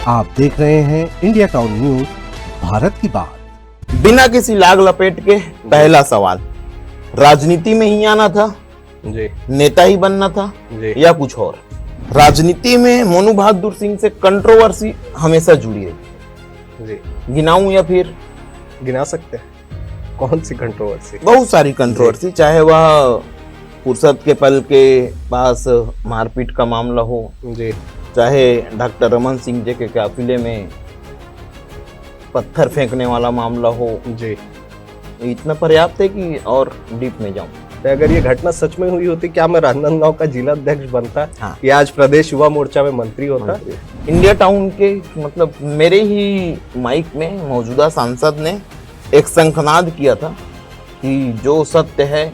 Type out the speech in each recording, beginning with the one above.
आप देख रहे हैं इंडिया टाउन न्यूज, भारत की बात। बिना किसी लाग लपेट के पहला सवाल, राजनीति में ही आना था जी, नेता ही बनना था जी, या कुछ और? राजनीति में मोनू बहादुर सिंह से कंट्रोवर्सी हमेशा जुड़ी रही, जी। गिनाऊं या फिर? गिना सकते हैं कौन सी कंट्रोवर्सी? बहुत सारी कंट्रोवर्सी, चाहे वह फुर्सत के पल के पास मारपीट का मामला हो, जी, चाहे डॉक्टर रमन सिंह जी के काफिले में पत्थर फेंकने वाला मामला हो। जी। इतना पर्याप्त है कि और डीप में जाऊं? तो अगर ये घटना सच में हुई होती, क्या मैं राजनांदगांव का जिला अध्यक्ष बनता? हाँ। या आज प्रदेश युवा मोर्चा में मंत्री होता? इंडिया टाउन के मतलब मेरे ही माइक में मौजूदा सांसद ने एक शंखनाद किया था कि जो सत्य है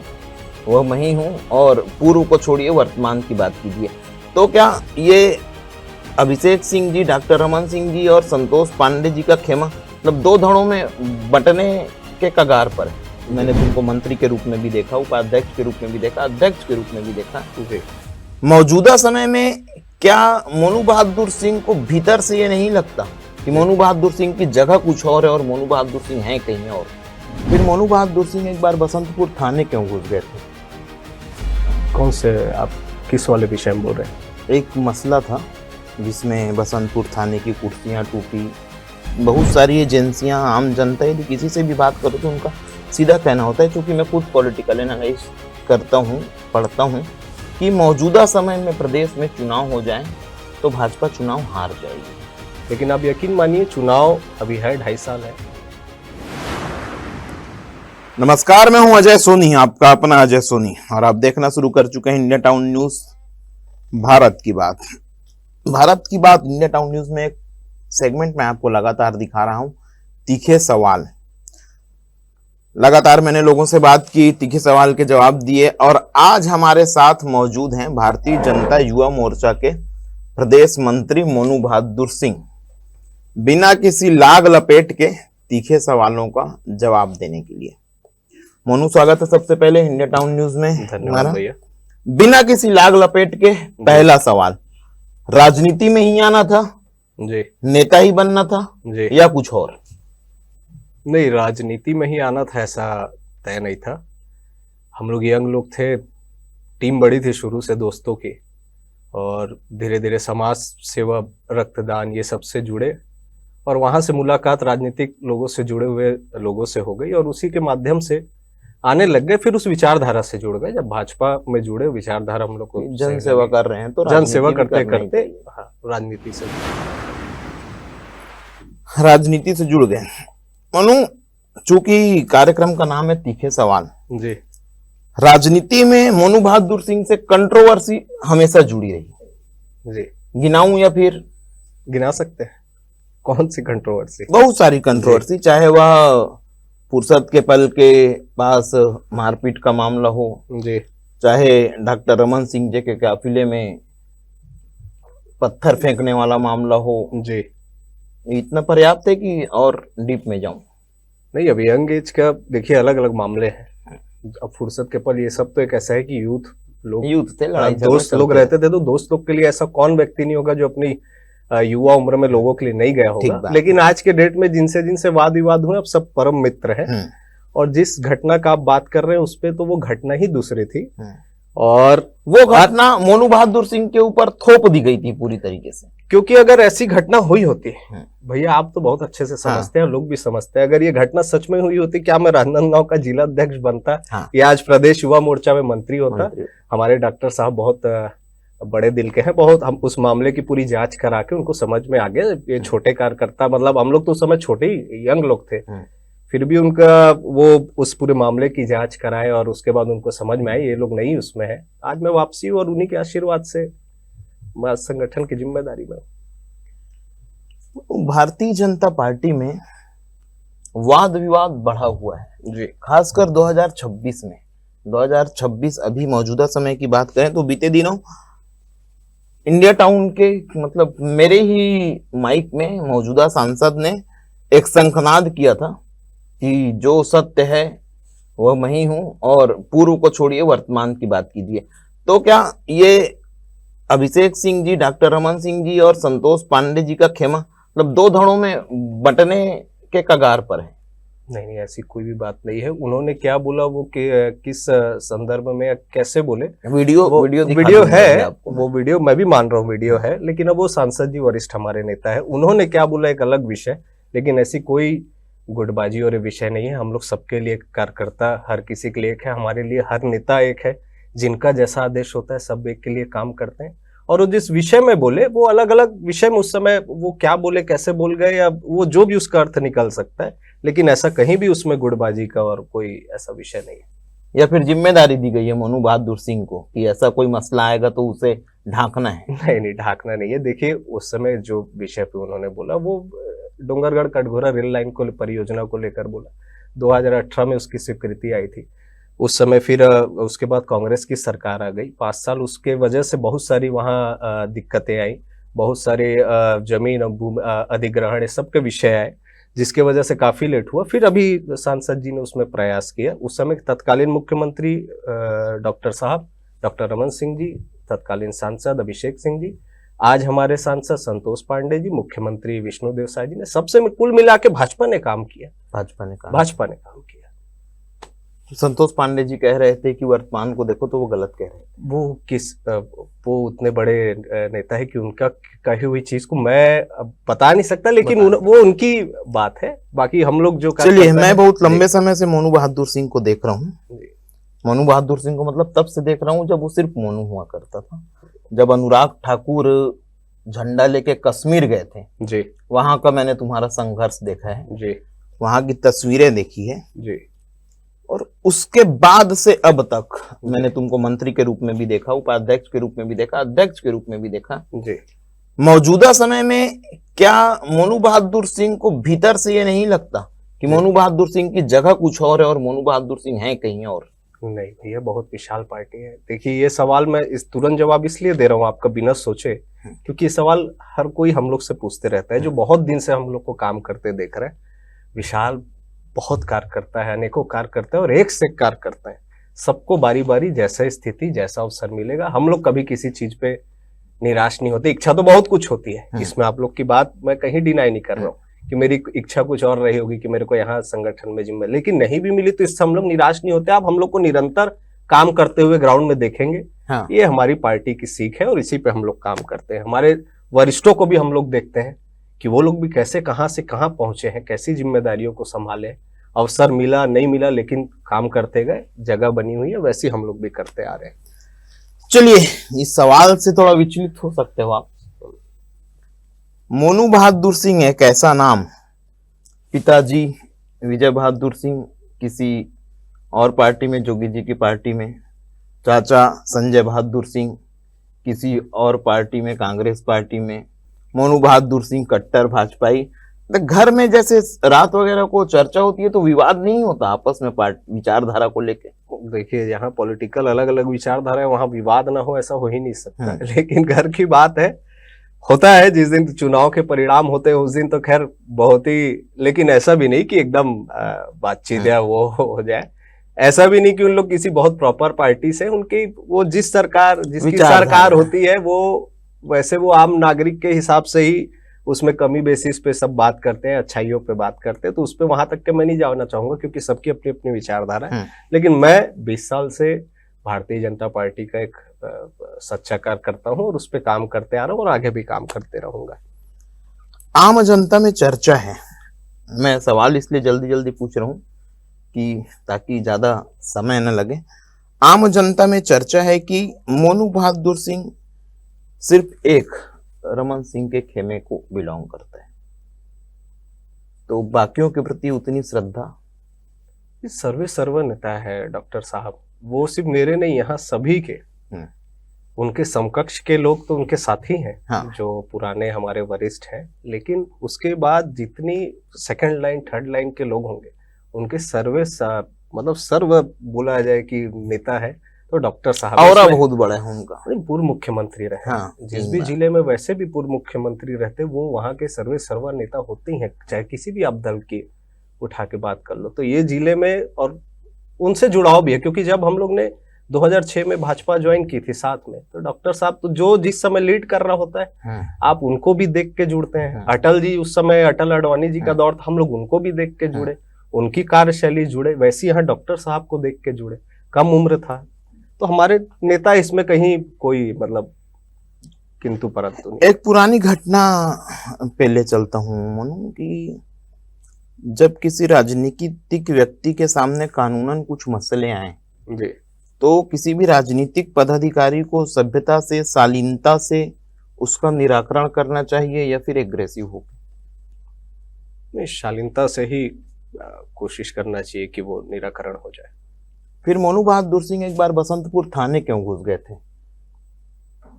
वह मैं ही हूँ और पूर्व को छोड़िए वर्तमान की बात कीजिए। तो क्या ये अभिषेक सिंह जी, डॉक्टर रमन सिंह जी और संतोष पांडे जी का खेमा मतलब दो धड़ों में बंटने के कगार पर है? मैंने तुमको मंत्री के रूप में भी देखा, उपाध्यक्ष के रूप में भी देखा, अध्यक्ष के रूप में भी देखा। जी। मौजूदा समय में क्या मोनू बहादुर सिंह को भीतर से ये नहीं लगता कि मोनू बहादुर सिंह की जगह कुछ और है और मोनू बहादुर सिंह है कहीं और? फिर मोनू बहादुर सिंह एक बार बसंतपुर थाने क्यों घुस गए थे? कौन से आप किस वाले विषय में बोल रहे हैं? एक मसला था जिसमें बसंतपुर थाने की कुर्सियां टूटी, बहुत सारी एजेंसियां, आम जनता, यदि किसी से भी बात करो तो उनका सीधा कहना होता है, क्योंकि मैं खुद पॉलिटिकल एनालिसिस करता हूं, पढ़ता हूं, कि मौजूदा समय में प्रदेश में चुनाव हो जाए तो भाजपा चुनाव हार जाएगी। लेकिन आप यकीन मानिए, चुनाव अभी है, 2.5 साल है। नमस्कार, मैं हूं अजय सोनी, आपका अपना अजय सोनी, और आप देखना शुरू कर चुके हैं इंडिया टाउन न्यूज, भारत की बात। भारत की बात इंडिया टाउन न्यूज में एक सेगमेंट में आपको लगातार दिखा रहा हूं, तीखे सवाल। लगातार मैंने लोगों से बात की, तीखे सवाल के जवाब दिए, और आज हमारे साथ मौजूद हैं भारतीय जनता युवा मोर्चा के प्रदेश मंत्री मोनू बहादुर सिंह, बिना किसी लाग लपेट के तीखे सवालों का जवाब देने के लिए। मोनू, स्वागत है सबसे पहले इंडिया टाउन न्यूज में। धन्यवाद भैया। बिना किसी लाग लपेट के पहला सवाल, राजनीति में ही आना था जी, नेता ही बनना था जी। या कुछ और? नहीं, राजनीति में ही आना था ऐसा तय नहीं था। हम लोग यंग लोग थे, टीम बड़ी थी शुरू से दोस्तों की, और धीरे धीरे समाज सेवा, रक्तदान, ये सब से जुड़े, और वहां से मुलाकात राजनीतिक लोगों से जुड़े हुए लोगों से हो गई, और उसी के माध्यम से आने लग गए। फिर उस विचारधारा से जुड़ गए। जब भाजपा में जुड़े, विचारधारा हम लोग को जन सेवा कर रहे हैं तो जन सेवा राजनीति भी करते करना ही करते चाहिए। हाँ, राजनीति से जुड़ गए। मनु, चूंकि कार्यक्रम का नाम है तीखे सवाल, जी, राजनीति में मोनू बहादुर सिंह से कंट्रोवर्सी हमेशा जुड़ी रही, जी। गिनाऊं या फिर? गिना सकते हैं कौन सी कंट्रोवर्सी? बहुत सारी कंट्रोवर्सी, चाहे वह फुर्सत के पल के पास मारपीट का मामला हो, जी, चाहे डॉक्टर रमन सिंह जी के काफिले में पत्थर फेंकने वाला मामला हो। जी। इतना पर्याप्त है कि और डीप में जाऊं? नहीं, अभी यंग एज का देखिए, अलग अलग मामले हैं। अब फुर्सत के पल, ये सब तो एक ऐसा है कि यूथ थे, लड़ाई दोस्त लोग रहते थे, तो दोस्त लोग के लिए ऐसा कौन व्यक्ति नहीं होगा जो अपनी युवा उम्र में लोगों के लिए नहीं गया होगा। लेकिन आज के डेट में जिनसे जिनसे वाद विवाद हुए, अब सब परम मित्र हैं। और जिस घटना का आप बात कर रहे हैं उस पे, तो वो घटना ही दूसरी थी, और वो घटना मोनू बहादुर सिंह के ऊपर थोप दी गई थी पूरी तरीके से। क्योंकि अगर ऐसी घटना हुई होती, भैया आप तो बहुत अच्छे से समझते हैं, लोग भी समझते हैं, अगर ये घटना सच में हुई होती, क्या मैं राजनांदगांव का जिला अध्यक्ष बनता? या आज प्रदेश युवा मोर्चा में मंत्री होता? हमारे डॉक्टर साहब बहुत बड़े दिल के हैं, बहुत। हम उस मामले की पूरी जांच करा के उनको समझ में आ गया, ये छोटे कार्यकर्ता, मतलब हम लोग तो उस समय छोटे ही यंग लोग थे, फिर भी उनका वो उस पूरे मामले की जांच कराए, और उसके बाद उनको समझ में आई ये लोग नहीं उसमें है। आज मैं वापसी हूँ, और उन्हीं के आशीर्वाद से मैं संगठन की जिम्मेदारी में। भारतीय जनता पार्टी में वाद विवाद बढ़ा हुआ है जी, खासकर 2026 में। 2026 अभी मौजूदा समय की बात करें तो बीते दिनों इंडिया टाउन के मतलब मेरे ही माइक में मौजूदा सांसद ने एक शंखनाद किया था कि जो सत्य है वह मैं ही हूं और पूर्व को छोड़िए वर्तमान की बात कीजिए। तो क्या ये अभिषेक सिंह जी, डॉक्टर रमन सिंह जी और संतोष पांडे जी का खेमा मतलब दो धड़ों में बंटने के कगार पर है। नहीं, ऐसी कोई भी बात नहीं है। उन्होंने क्या बोला वो किस संदर्भ में या कैसे बोले, वीडियो है, वो वीडियो मैं भी मान रहा हूँ वीडियो है, लेकिन अब वो सांसद जी वरिष्ठ हमारे नेता है, उन्होंने क्या बोला एक अलग विषय, लेकिन ऐसी कोई गुटबाजी और विषय नहीं है। हम लोग सबके लिए कार्यकर्ता हर किसी के लिए एक है, हमारे लिए हर नेता एक है, जिनका जैसा आदेश होता है सब एक के लिए काम करते हैं। और वो जिस विषय में बोले वो अलग अलग विषय में, उस समय वो क्या बोले, कैसे बोल गए, या वो जो भी उसका अर्थ निकल सकता है, लेकिन ऐसा कहीं भी उसमें गुटबाजी का और कोई ऐसा विषय नहीं है। या फिर जिम्मेदारी दी गई है मनु बहादुर सिंह को कि ऐसा कोई मसला आएगा तो उसे ढांकना है? नहीं, ढांकना नहीं है। देखिए, उस समय जो विषय पे उन्होंने बोला वो डोंगरगढ़ कटघोरा रेल लाइन को परियोजना को लेकर बोला। 2018 में उसकी स्वीकृति आई थी उस समय। फिर उसके बाद कांग्रेस की सरकार आ गई, 5 साल उसके वजह से बहुत सारी वहाँ दिक्कतें आई, बहुत सारे जमीन अधिग्रहण सबके विषय आए, जिसके वजह से काफी लेट हुआ। फिर अभी सांसद जी ने उसमें प्रयास किया। उस समय तत्कालीन मुख्यमंत्री डॉक्टर रमन सिंह जी, तत्कालीन सांसद अभिषेक सिंह जी, आज हमारे सांसद संतोष पांडे जी, मुख्यमंत्री विष्णुदेव साय जी ने, सबसे कुल मिला के भाजपा ने काम किया। भाजपा ने काम किया। संतोष पांडे जी कह रहे थे कि वर्तमान को देखो तो वो गलत कह रहे थे। वो उतने बड़े नेता है कि उनका कही हुई चीज को मैं बता नहीं सकता, लेकिन वो उनकी बात है। बाकी हम लोग जो चलिए, मैं बहुत लंबे समय से मनु बहादुर सिंह को देख रहा हूँ। मनु बहादुर सिंह को मतलब तब से देख रहा हूँ जब वो सिर्फ मोनू हुआ करता था। जब अनुराग ठाकुर झंडा लेके कश्मीर गए थे जी, वहां का मैंने तुम्हारा संघर्ष देखा है जी, वहां की तस्वीरें देखी है जी, और उसके बाद से अब तक मैंने तुमको मंत्री के रूप में भी देखा, उपाध्यक्ष के रूप में भी देखा, अध्यक्ष के रूप में भी देखा जी। मौजूदा समय में क्या मोनू बहादुर सिंह को भीतर से ये नहीं लगता कि मोनू बहादुर सिंह की जगह कुछ और है और मोनू बहादुर सिंह है कहीं और? नहीं भैया, बहुत विशाल पार्टी है। देखिए, ये सवाल मैं इस तुरंत जवाब इसलिए दे रहा हूँ आपका बिना सोचे, क्योंकि ये सवाल हर कोई हम लोग से पूछते रहता है, जो बहुत दिन से हम लोग को काम करते देख रहे हैं। विशाल बहुत कार्य करता है, अनेकों कार्य करता है और एक से कार्य करता है। सबको बारी बारी जैसा स्थिति जैसा अवसर मिलेगा, हम लोग कभी किसी चीज पे निराश नहीं होते। इच्छा तो बहुत कुछ होती है, इसमें आप लोग की बात मैं कहीं डिनाई नहीं कर रहा हूँ कि मेरी इच्छा कुछ और रही होगी कि मेरे को यहाँ संगठन में जिम्मेदारी, लेकिन नहीं भी मिली तो इससे हम लोग निराश नहीं होते। आप हम लोग को निरंतर काम करते हुए ग्राउंड में देखेंगे। हाँ। ये हमारी पार्टी की सीख है और इसी पे हम लोग काम करते हैं। हमारे वरिष्ठों को भी हम लोग देखते हैं कि वो लोग भी कैसे कहाँ से कहाँ पहुंचे हैं, कैसी जिम्मेदारियों को संभाले। अवसर मिला नहीं मिला, लेकिन काम करते गए, जगह बनी हुई है, वैसे हम लोग भी करते आ रहे हैं। चलिए, इस सवाल से थोड़ा विचलित हो सकते हो आप। मोनू बहादुर सिंह एक ऐसा नाम, पिताजी विजय बहादुर सिंह किसी और पार्टी में, जोगी जी की पार्टी में, चाचा संजय बहादुर सिंह किसी और पार्टी में, कांग्रेस पार्टी में, मोनू बहादुर सिंह कट्टर भाजपाई। घर में जैसे रात वगैरह को चर्चा होती है तो विवाद नहीं होता आपस में विचारधारा को लेके? देखिए, यहाँ पॉलिटिकल अलग अलग विचारधारा है, वहां विवाद ना हो ऐसा हो ही नहीं सकता। लेकिन घर की बात है, होता है जिस दिन चुनाव के परिणाम होते हैं उस दिन तो खैर बहुत ही, लेकिन ऐसा भी नहीं कि एकदम बातचीत या वो हो जाए। ऐसा भी नहीं कि उन लोग किसी बहुत प्रॉपर पार्टी से, उनकी वो जिसकी सरकार होती है वो वैसे वो आम नागरिक के हिसाब से ही उसमें कमी बेसिस पे सब बात करते हैं, अच्छाइयों पे बात करते हैं। तो उस पे वहां तक के मैं नहीं जाना चाहूंगा क्योंकि सबकी अपनी अपनी विचारधारा है। लेकिन मैं 20 साल से भारतीय जनता पार्टी का एक सच्चा कार्यकर्ता हूं और उस पे काम करते आ रहा हूं और आगे भी काम करते रहूंगा। आम जनता में चर्चा है, मैं सवाल इसलिए जल्दी जल्दी पूछ रहा हूं कि ताकि ज्यादा समय न लगे। आम जनता में चर्चा है कि मोनू बहादुर सिंह सिर्फ एक रमन सिंह के खेमे को बिलोंग करता है, तो बाकियों के प्रति उतनी श्रद्धा? सर्वे सर्व नेता है डॉक्टर साहब, वो सिर्फ मेरे नहीं, यहाँ सभी के, उनके समकक्ष के लोग तो उनके साथी हैं। हाँ। जो पुराने हमारे वरिष्ठ हैं, लेकिन उसके बाद जितनी सेकंड लाइन थर्ड लाइन के लोग होंगे उनके मतलब सर्व बोला जाए कि नेता है तो डॉक्टर साहब और बहुत बड़ा है उनका, पूर्व मुख्यमंत्री रहे। हाँ, जिस भी जिले में वैसे भी पूर्व मुख्यमंत्री रहते वो वहाँ के सर्वे सर्वा नेता होते हैं, चाहे किसी भी आप दल की उठा के बात कर लो। तो ये जिले में और उनसे जुड़ाव भी है, क्योंकि जब हम लोग ने 2006 में भाजपा ज्वाइन की थी साथ में, तो डॉक्टर साहब तो जो जिस समय लीड कर रहा होता है आप उनको भी देख के जुड़ते हैं। अटल जी उस समय, अटल अडवाणी जी का दौर था, हम लोग उनको भी देख के जुड़े, उनकी कार्यशैली जुड़े, वैसे यहाँ डॉक्टर साहब को देख के जुड़े। कम उम्र था तो हमारे नेता इसमें कहीं कोई मतलब किंतु परंतु नहीं। एक पुरानी घटना पे ले चलता हूँ मनु, कि जब किसी राजनीतिक व्यक्ति के सामने कानूनन कुछ मसले आए जी, तो किसी भी राजनीतिक पदाधिकारी को सभ्यता से, शालीनता से उसका निराकरण करना चाहिए या फिर एग्रेसिव हो? नहीं, शालीनता से ही कोशिश करना चाहिए कि वो निराकरण हो जाए। फिर मोनू बहादुर सिंह एक बार बसंतपुर थाने क्यों घुस गए थे?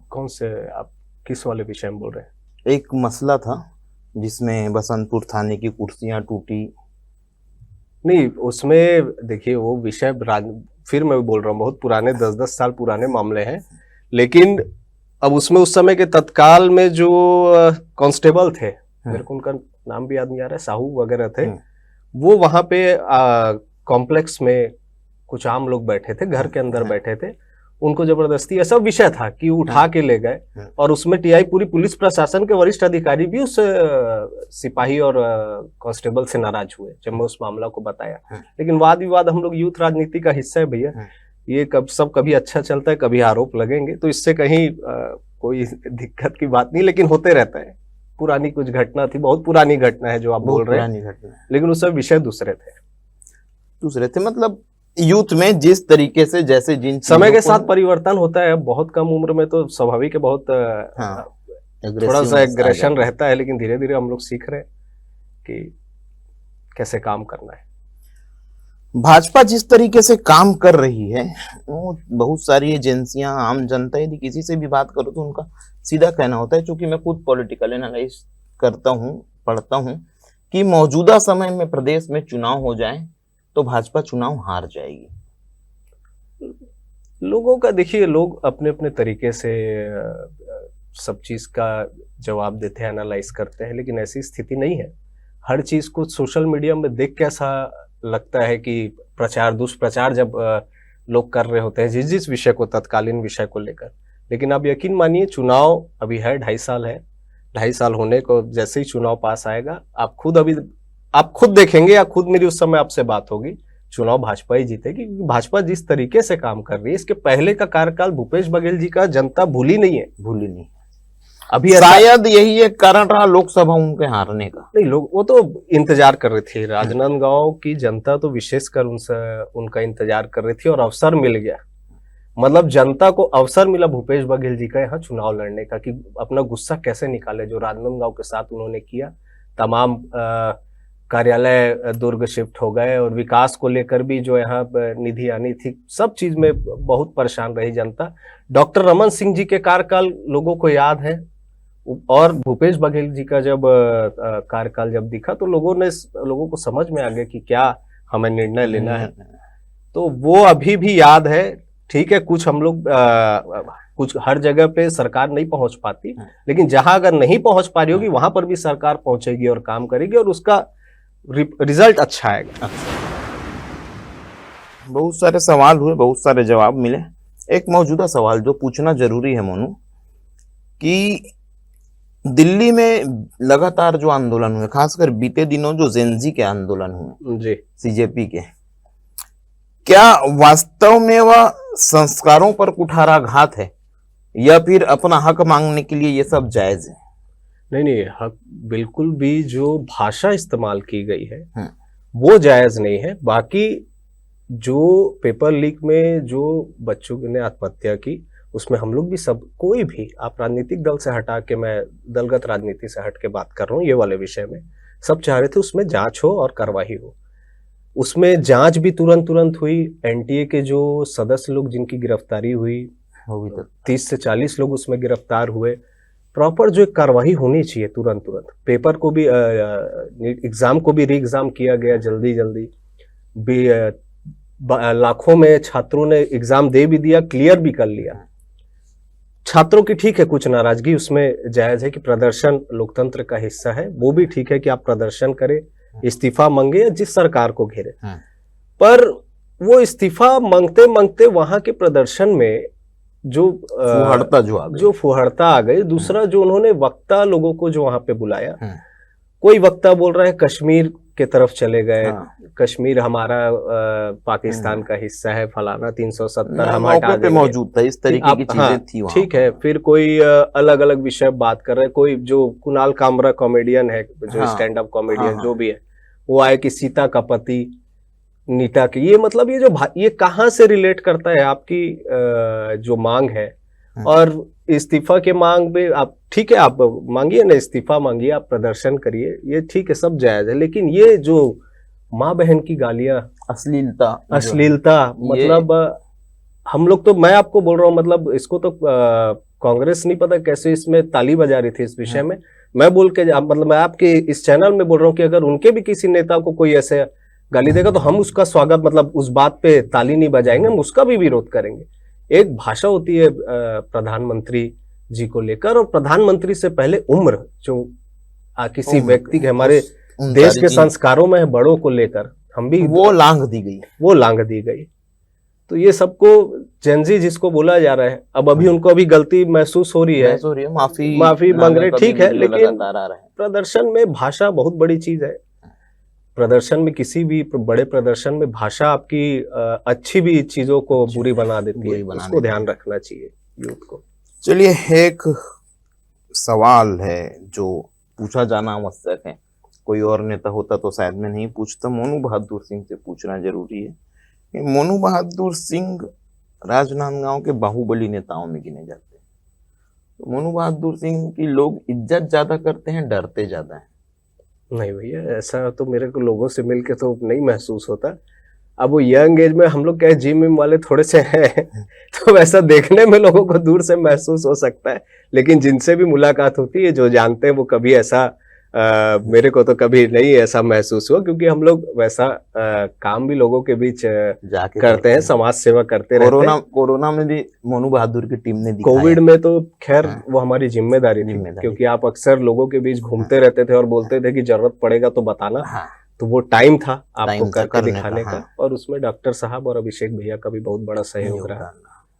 कौन से, आप किस वाले विषय में बोल रहे हैं? एक मसला था जिसमें बसंतपुर थाने की कुर्सियां टूटी। नहीं, उसमें देखिए वो विषय फिर मैं बोल रहा हूँ बहुत पुराने 10-10 साल पुराने मामले हैं, लेकिन अब उसमें उस समय के तत्काल में जो कांस्टेबल थे, मेरे को उनका नाम भी याद नहीं आ रहा है, साहू वगैरह थे, वो वहां पे कॉम्प्लेक्स में कुछ आम लोग बैठे थे, घर के अंदर बैठे थे, उनको जबरदस्ती, ऐसा विषय था कि उठा के ले गए, और उसमें टीआई पूरी पुलिस प्रशासन के वरिष्ठ अधिकारी भी उस सिपाही और कांस्टेबल से नाराज हुए जब मैं उस मामला को बताया। लेकिन वाद विवाद, हम लोग यूथ राजनीति का हिस्सा है भैया, ये कभी अच्छा चलता है, कभी आरोप लगेंगे, तो इससे कहीं कोई दिक्कत की बात नहीं, लेकिन होते रहता है। पुरानी कुछ घटना थी, बहुत पुरानी घटना है जो आप बोल रहे हैं, लेकिन उस सब विषय दूसरे थे। मतलब यूथ में जिस तरीके से, जैसे जिन समय के साथ परिवर्तन होता है, बहुत कम उम्र में तो स्वाभाविक है, बहुत थोड़ा सा एग्रेशन रहता है, लेकिन धीरे धीरे हम लोग सीख रहे हैं कि कैसे काम करना है। भाजपा जिस तरीके से काम कर रही है, वो बहुत सारी एजेंसियां, आम जनता, यदि किसी से भी बात करो तो उनका सीधा कहना होता है, क्योंकि मैं खुद पॉलिटिकल एनालिसिस करता हूँ, पढ़ता हूँ, कि मौजूदा समय में प्रदेश में चुनाव हो जाए तो भाजपा चुनाव हार जाएगी। लोगों का देखिए, लोग अपने अपने तरीके से सब चीज का जवाब देते हैं, एनालाइज करते हैं, लेकिन ऐसी स्थिति नहीं है। हर चीज को सोशल मीडिया में देख के ऐसा लगता है कि प्रचार दुष्प्रचार जब लोग कर रहे होते हैं जिस जिस विषय को, तत्कालीन विषय को लेकर। लेकिन आप यकीन मानिए, चुनाव अभी है, 2.5 साल है, 2.5 साल होने को, जैसे ही चुनाव पास आएगा, आप खुद देखेंगे, या खुद मेरी उस समय आपसे बात होगी, चुनाव भाजपा ही जीतेगी। भाजपा जिस तरीके से काम कर रही है, इसके पहले का कार्यकाल भूपेश बघेल जी का जनता भूली नहीं है। अभी शायद यही एक कारण रहा लोकसभा उनके हारने का। नहीं, लोग वो तो इंतजार कर रहे थे, राजनांदगांव की जनता तो विशेषकर उनका इंतजार कर रही थी, और अवसर मिल गया। मतलब जनता को अवसर मिला भूपेश बघेल जी का यहाँ चुनाव लड़ने का, कि अपना गुस्सा कैसे निकाले, जो राजनांदगांव के साथ उन्होंने किया। तमाम कार्यालय दुर्ग शिफ्ट हो गए, और विकास को लेकर भी जो यहाँ निधि आनी थी, सब चीज में बहुत परेशान रही जनता। डॉक्टर रमन सिंह जी के कार्यकाल लोगों को याद है, और भूपेश बघेल जी का जब कार्यकाल जब दिखा, तो लोगों को समझ में आ गया कि क्या हमें निर्णय लेना है। तो वो अभी भी याद है। ठीक है, कुछ हम लोग कुछ हर जगह पे सरकार नहीं पहुंच पाती, लेकिन जहां अगर नहीं पहुंच पा रही होगी, वहां पर भी सरकार पहुंचेगी और काम करेगी, और उसका रिजल्ट अच्छा आएगा। बहुत सारे सवाल हुए, बहुत सारे जवाब मिले। एक मौजूदा सवाल जो पूछना जरूरी है मोनू, कि दिल्ली में लगातार जो आंदोलन हुए, खासकर बीते दिनों जो जेनजी के आंदोलन हुए जी, सीजेपी के, क्या वास्तव में वह संस्कारों पर कुठाराघात है, या फिर अपना हक मांगने के लिए ये सब जायज है? नहीं, हक बिल्कुल भी, जो भाषा इस्तेमाल की गई है वो जायज नहीं है। बाकी जो पेपर लीक में जो बच्चों ने आत्महत्या की, उसमें हम लोग भी, सब कोई भी, आप राजनीतिक दल से हटा के, मैं दलगत राजनीति से हट के बात कर रहा हूँ ये वाले विषय में, सब चाह रहे थे उसमें जांच हो और कार्रवाई हो। उसमें जांच भी तुरंत हुई। एनटीए के जो सदस्य लोग जिनकी गिरफ्तारी हुई, 30 से 40 लोग उसमें गिरफ्तार हुए। प्रॉपर जो एक कार्रवाई होनी चाहिए तुरंत। पेपर को भी, एग्जाम को भी री एग्जाम किया गया जल्दी भी। लाखों में छात्रों ने एग्जाम दे भी दिया, क्लियर भी कर लिया। छात्रों की ठीक है कुछ नाराजगी उसमें जायज है, कि प्रदर्शन लोकतंत्र का हिस्सा है, वो भी ठीक है कि आप प्रदर्शन करें, इस्तीफा मांगे या जिस सरकार को घेरे। पर वो इस्तीफा मांगते मांगते वहां के प्रदर्शन में जो फुहड़ता जो आ गई। जो फुहड़ता आ गई। दूसरा जो उन्होंने वक्ता लोगों को जो वहां पे बुलाया, कोई वक्ता बोल रहा है कश्मीर के तरफ चले गए, कश्मीर हमारा पाकिस्तान का हिस्सा है, फलाना 370 हम हटा देंगे, मौजूद था, इस तरीके की चीजें थी वहाँ। ठीक है। फिर कोई अलग अलग विषय बात कर रहे हैं, कोई जो कुणाल कामरा कॉमेडियन है, जो स्टैंड अप कॉमेडियन जो भी है, वो आए कि सीता का पति नीता की, ये मतलब ये कहाँ से रिलेट करता है आपकी जो मांग है। और इस्तीफा के मांग में आप ठीक है, आप मांगिए ना, इस्तीफा मांगिए, आप प्रदर्शन करिए, ये ठीक है, सब जायज है। लेकिन ये जो माँ बहन की गालियां, अश्लीलता मतलब हम लोग तो, मैं आपको बोल रहा हूँ, मतलब इसको तो कांग्रेस नहीं पता कैसे इसमें ताली बजा रही थी इस विषय में। मैं बोल के मतलब मैं आपके इस चैनल में बोल रहा हूँ कि अगर उनके भी किसी नेता को कोई ऐसे गाली देगा तो हम उसका स्वागत, मतलब उस बात पे ताली नहीं बजाएंगे, हम उसका भी विरोध करेंगे। एक भाषा होती है प्रधानमंत्री जी को लेकर, और प्रधानमंत्री से पहले उम्र जो किसी व्यक्ति के, हमारे देश के संस्कारों में है, बड़ों को लेकर हम भी वो लांघ दी गई। तो ये सबको जेनजी जिसको बोला जा रहा है, अब अभी उनको अभी गलती महसूस हो रही है, माफी मांग रहे, ठीक है। लेकिन प्रदर्शन में भाषा बहुत बड़ी चीज है। प्रदर्शन में, किसी भी बड़े प्रदर्शन में भाषा आपकी अच्छी भी चीजों को बुरी बना देती है, उसको ध्यान रखना चाहिए यूथ को। चलिए, एक सवाल है जो पूछा जाना आवश्यक है, कोई और नेता होता तो शायद मैं नहीं पूछता, मोनू बहादुर सिंह से पूछना जरूरी है। मोनू बहादुर सिंह राजनांदगांव के बाहुबली नेताओं में गिने जाते हैं। तो मोनू बहादुर सिंह की लोग इज्जत ज्यादा करते हैं, डरते ज्यादा हैं? नहीं भैया, ऐसा तो मेरे को लोगों से मिलके तो नहीं महसूस होता। अब वो यंग एज में हम लोग क्या जिम विम वाले थोड़े से हैं तो वैसा देखने में लोगों को दूर से महसूस हो सकता है, लेकिन जिनसे भी मुलाकात होती है, जो जानते हैं, वो कभी ऐसा मेरे को तो कभी नहीं ऐसा महसूस हुआ, क्योंकि हम लोग वैसा काम भी लोगों के बीच जाके करते हैं, समाज सेवा करते रहते हैं। कोरोना में भी मोनू बहादुर की टीम ने कोविड में तो खैर वो हमारी जिम्मेदारी थी, क्योंकि आप अक्सर लोगों के बीच घूमते रहते थे और बोलते थे कि जरूरत पड़ेगा तो बताना। तो वो टाइम था आपको करके दिखाने का, और उसमें डॉक्टर साहब और अभिषेक भैया का भी बहुत बड़ा सहयोग रहा,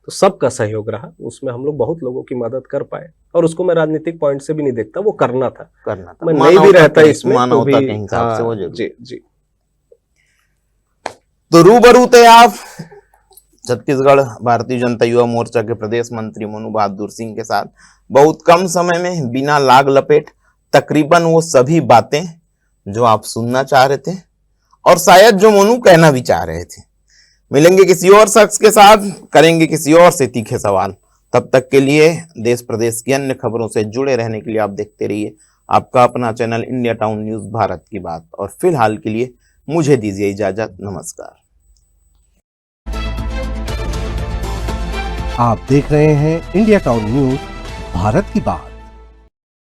तो सबका सहयोग रहा। उसमें हम लोग बहुत लोगों की मदद कर पाए, और उसको मैं राजनीतिक पॉइंट से भी नहीं देखता, वो करना था। मैं नहीं भी रहता इसमें तो भी, जी। तो रूबरू थे आप छत्तीसगढ़ भारतीय जनता युवा मोर्चा के प्रदेश मंत्री मोनू बहादुर सिंह के साथ, बहुत कम समय में, बिना लाग लपेट, तकरीबन वो सभी बातें जो आप सुनना चाह रहे थे, और शायद जो मोनू कहना भी चाह रहे थे। मिलेंगे किसी और शख्स के साथ, करेंगे किसी और से तीखे सवाल। तब तक के लिए देश प्रदेश की अन्य खबरों से जुड़े रहने के लिए आप देखते रहिए आपका अपना channel India town news Bharat की बात। और फिलहाल के लिए मुझे दीजिए इजाजत, नमस्कार। आप देख रहे हैं इंडिया टाउन न्यूज भारत की बात।